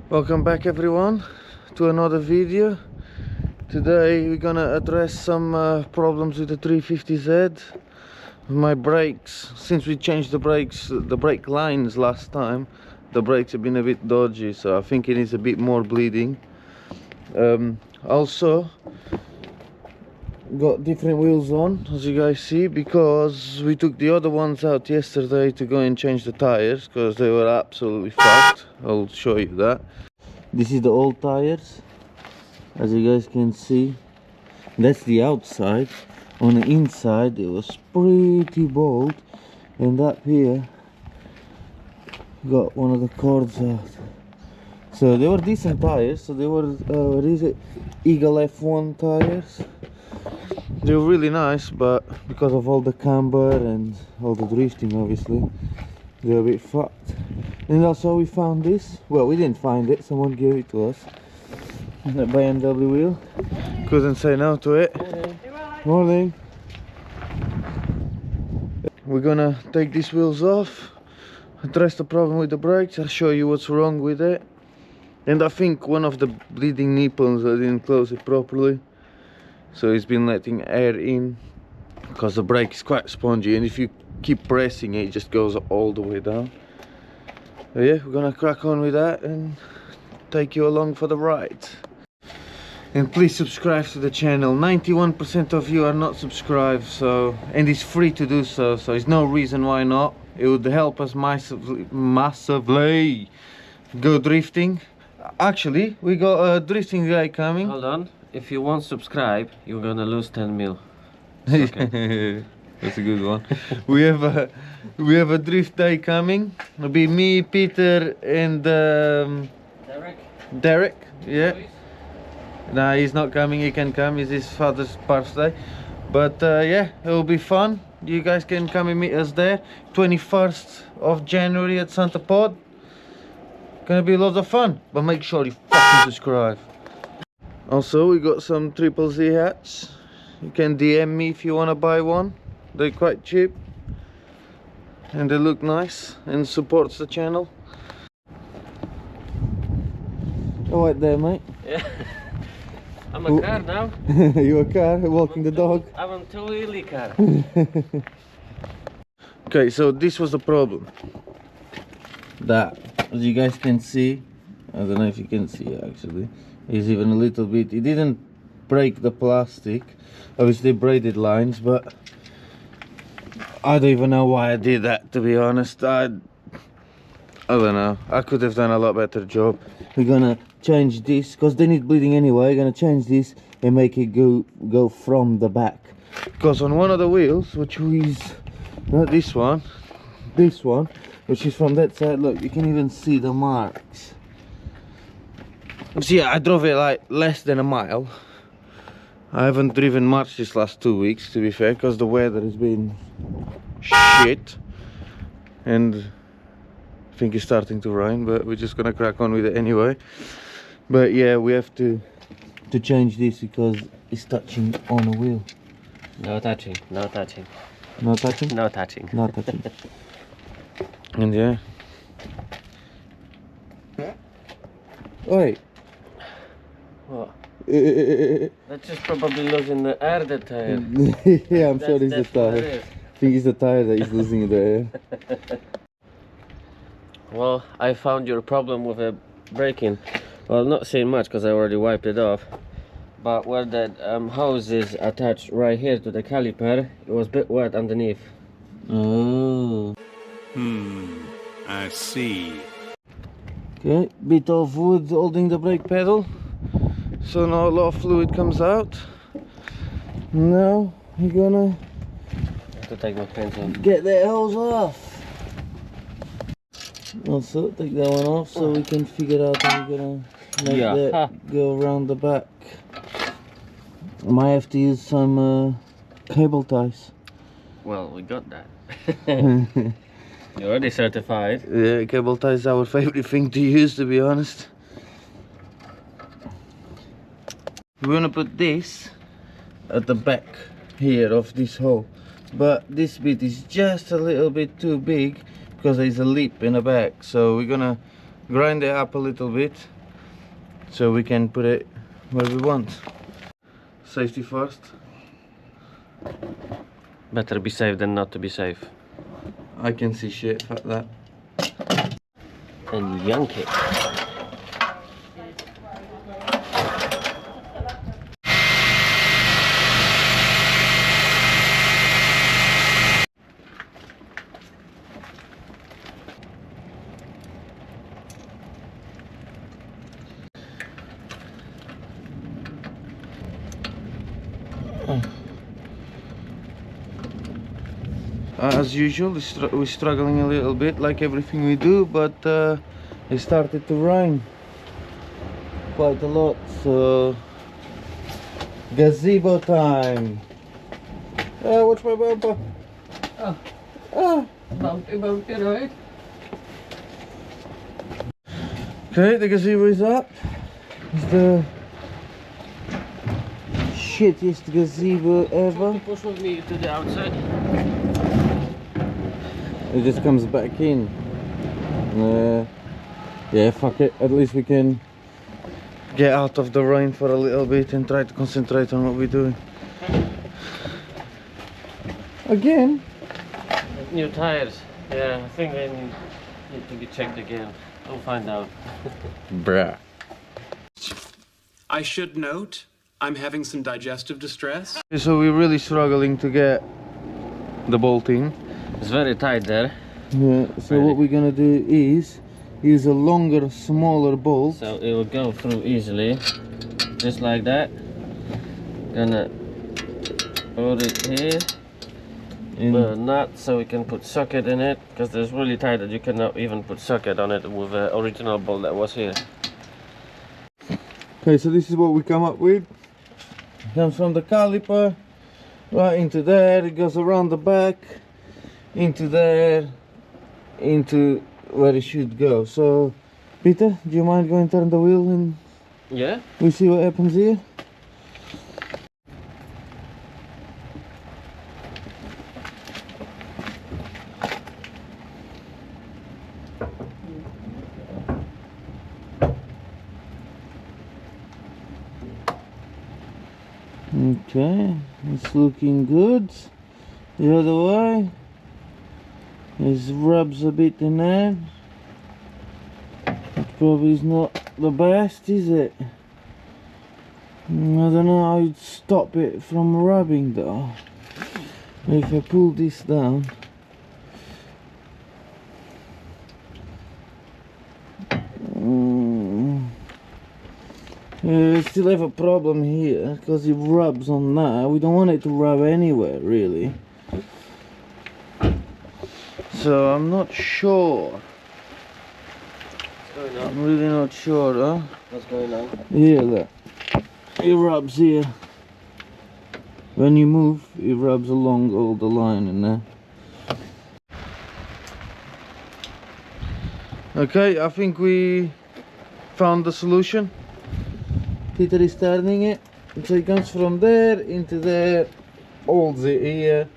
Welcome back everyone to another video. Today we're gonna address some problems with the 350Z. My brakes, since we changed the brake lines last time, the brakes have been a bit dodgy, so I think it needs a bit more bleeding. Also got different wheels on, as you guys see, because we took the other ones out yesterday to go and change the tires because they were absolutely fucked. I'll show you that. This is the old tires, as you guys can see. That's the outside. On the inside it was pretty bald, and up here got one of the cords out. So they were decent tires. So they were what is it, Eagle F1 tires. They were really nice, but because of all the camber and all the drifting, obviously they're a bit fucked. And also we found this. Well, we didn't find it, someone gave it to us. The BMW wheel. Couldn't say no to it. Morning. We're gonna take these wheels off, address the problem with the brakes. I'll show you what's wrong with it. And I think one of the bleeding nipples, I didn't close it properly, so it's been letting air in, because the brake is quite spongy, and if you keep pressing it, it just goes all the way down. So yeah, we're gonna crack on with that and take you along for the ride. And please subscribe to the channel. 91% of you are not subscribed, so, and it's free to do so, so there's no reason why not. It would help us massively go drifting. Actually, we got a drifting guy coming. Hold on, if you won't subscribe, you're gonna lose 10 mil. Okay. That's a good one. we have a drift day coming. It'll be me, Peter, and Derek. Yeah. Nah, he's not coming. He can come. It's his father's birthday. But yeah, it will be fun. You guys can come and meet us there. 21st of January at Santa Pod. Gonna be lots of fun. But make sure you fucking subscribe. Also, we got some Triple Z hats. You can DM me if you wanna buy one. They're quite cheap and they look nice and supports the channel. All right there, mate. Yeah. I'm a car now. You a car walking the dog? I'm a two-wheelie car. Okay, so this was the problem. That, as you guys can see, I don't know if you can see actually, is even a little bit. It didn't break the plastic, obviously braided lines, but I don't even know why I did that, to be honest. I don't know. I could have done a lot better job. We're gonna change this because they need bleeding anyway. We're gonna change this and make it go from the back. Because on one of the wheels, which is not this one, which is from that side, look, you can even see the marks. See, I drove it like less than a mile. I haven't driven much this last 2 weeks, to be fair, because the weather has been shit, and I think it's starting to rain, but we're just gonna crack on with it anyway. But yeah, we have to change this because it's touching on a wheel. No touching, no touching. No touching? No touching. No touching. And yeah. Wait. What? That's just probably losing the air, the tire. Yeah, I'm sure it's the tire. I think it's the tire that is losing the air. Well, I found your problem with the braking. Well, not saying much because I already wiped it off. But where that hose is attached right here to the caliper, it was a bit wet underneath. Oh. I see. Okay, bit of wood holding the brake pedal, so now a lot of fluid comes out. Now we're gonna I have to take my pants off. get that hose off. Also take that one off so we can figure out how we're gonna make that go around the back. I might have to use some cable ties. Well, we got that. You're already certified. Yeah, cable ties is our favorite thing to use, to be honest. We're gonna put this at the back here of this hole, but this bit is just a little bit too big because there's a lip in the back, so we're gonna grind it up a little bit so we can put it where we want. Safety first. Better be safe than not to be safe. I can see shit, fuck that. And yank it. As usual, we're struggling a little bit, like everything we do, but it started to rain quite a lot, so gazebo time. Watch my bumper. Bumpy, right? Okay, the gazebo is up. It's the shittiest gazebo ever. Push with me to the outside. It just comes back in. Yeah, fuck it. At least we can get out of the rain for a little bit and try to concentrate on what we're doing. Again? New tires. Yeah, I think they need to be checked again. We'll find out. Bruh. I should note, I'm having some digestive distress. So we're really struggling to get the bolt in. It's very tight there. Yeah, so what we're gonna do is use a longer, smaller bolt. So it will go through easily. Just like that. Gonna put it here. Put a nut so we can put socket in it, because it's really tight that you cannot even put socket on it with the original bolt that was here. Okay, so this is what we come up with. It comes from the caliper right into there, it goes around the back, into there, into where it should go. So Peter, do you mind going turn the wheel and Yeah? we see what happens here? Okay, it's looking good. The other way, it rubs a bit in there. It probably is not the best, is it? I don't know how you'd stop it from rubbing though. If I pull this down, we still have a problem here because it rubs on that. We don't want it to rub anywhere really. So I'm not sure. What's going on? I'm really not sure, huh? What's going on? Here, look. It rubs here. When you move, it rubs along all the line in there. Okay, I think we found the solution. Peter is turning it, so it comes from there into there, holds it here,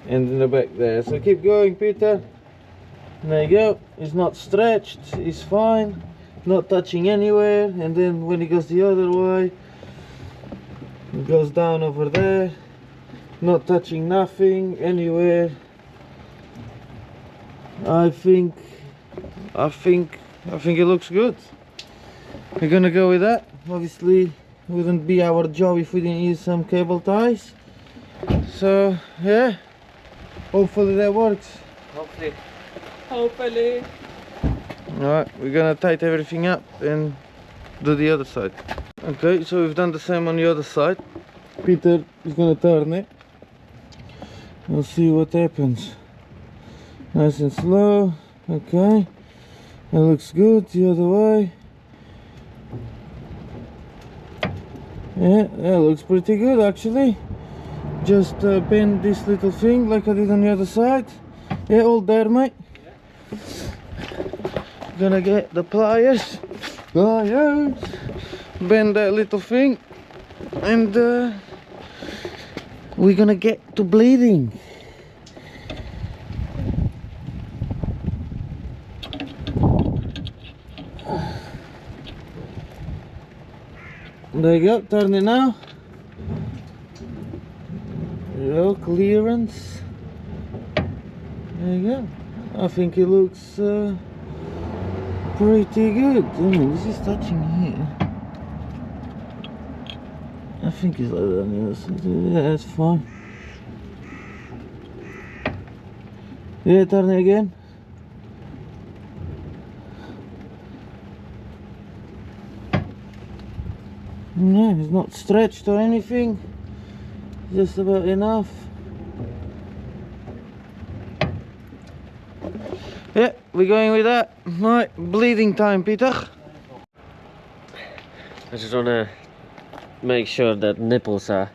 and in the back there. So keep going, Peter. There you go. It's not stretched. It's fine. Not touching anywhere. And then when it goes the other way, it goes down over there. Not touching nothing anywhere. I think it looks good. We're gonna go with that. Obviously, it wouldn't be our job if we didn't use some cable ties. So yeah, hopefully that works. Hopefully. Hopefully. Alright, we're gonna tighten everything up and do the other side. Okay, so we've done the same on the other side. Peter is gonna turn it. We'll see what happens. Nice and slow. Okay, that looks good. The other way. Yeah, that looks pretty good actually. Just bend this little thing like I did on the other side. Yeah, all there, mate. Yeah. Gonna get the pliers. Bend that little thing, and we're gonna get to bleeding. There you go, turn it now. Low clearance. There you go. I think it looks pretty good. I mean, this is touching here. I think it's like that. Yeah, that's fine. Yeah, turn it again. No, it's not stretched or anything. Just about enough. Yeah, we're going with that. Right, bleeding time, Peter. I just wanna make sure that nipples are...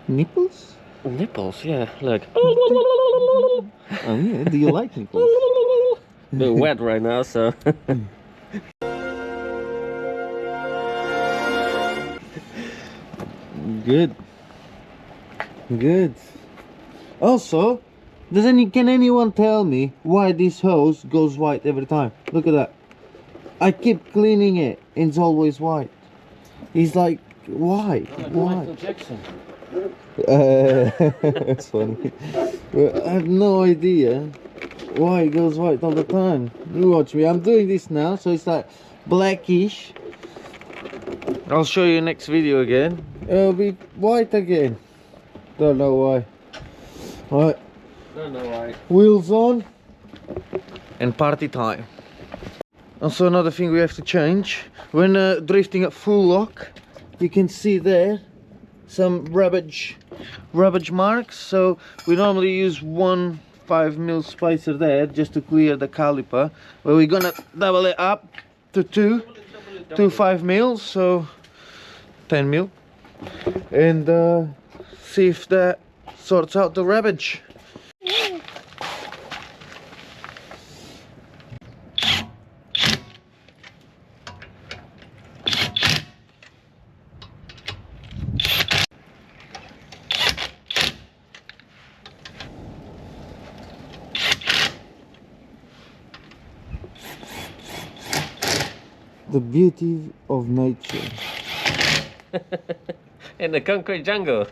Nipples? Nipples, yeah, look. Oh yeah, do you like nipples? They're wet right now, so... Good. Good. Also, can anyone tell me why this hose goes white every time? Look at that. I keep cleaning it and it's always white. It's like, why? Why? Michael Jackson. That's funny. But I have no idea why it goes white all the time. You watch me. I'm doing this now, so it's like blackish. I'll show you next video again. It'll be white again. Don't know why. Right. Don't know why. Wheels on and party time. Also, another thing we have to change when drifting at full lock, you can see there some rubbish marks. So we normally use one 5mm spacer there just to clear the caliper, but we're gonna double it up to two 5mm, so 10mm, and see if that sorts out the rubbish. The beauty of nature. In the concrete jungle.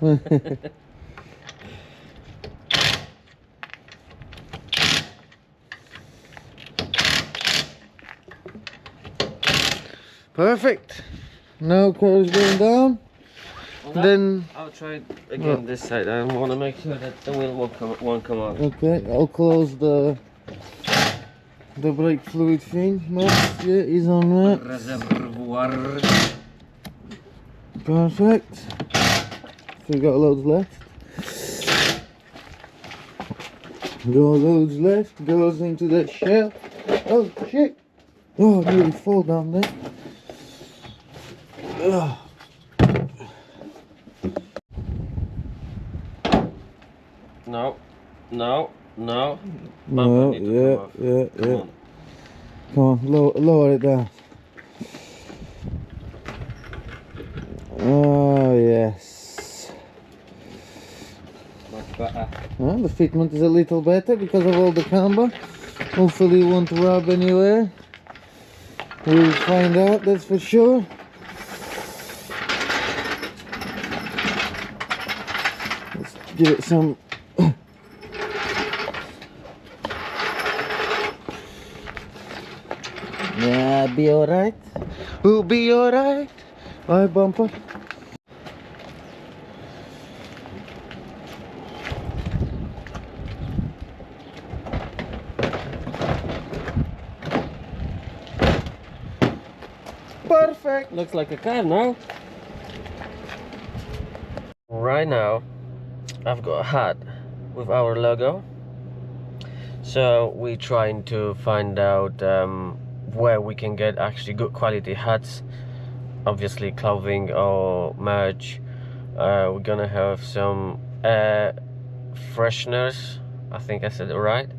Perfect. Now curves going down. Then I'll try again this side. I want to make sure that the wheel won't come out. okay, I'll close the brake fluid thing. Max, yeah, is on that. Reservoir. Perfect. So we got loads left. Got loads left. Goes into the shell. Oh shit! Oh, I nearly fall down there. Ugh. No, no, no. No, Need to yeah, come off. yeah, Come yeah. on. Come on, lower it down. Oh, yes. Much better. Well, the fitment is a little better because of all the camber. Hopefully it won't rub anywhere. We'll find out, that's for sure. Let's give it some... Yeah, be alright. We'll be alright. Alright, bumper. Perfect. Looks like a car now. Right now, I've got a hat with our logo. So we're trying to find out where we can get actually good quality hats. Obviously clothing or merch. We're gonna have some air fresheners. I think I said it right.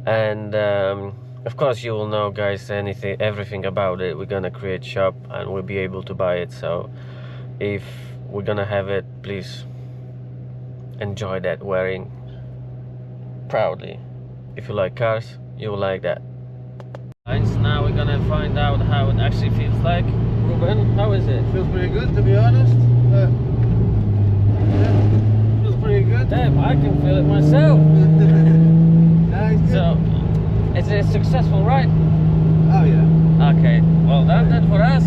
And of course you will know, guys, everything about it. We're gonna create shop and we'll be able to buy it. So if we're gonna have it, please enjoy that wearing proudly. If you like cars, you will like that. And now we're gonna find out how it actually feels like Ruben. How is it? Feels pretty good, to be honest. Yeah, feels pretty good. Damn, I can feel it myself. Nice. So, it's a successful ride. Oh yeah. Okay, well done then for us.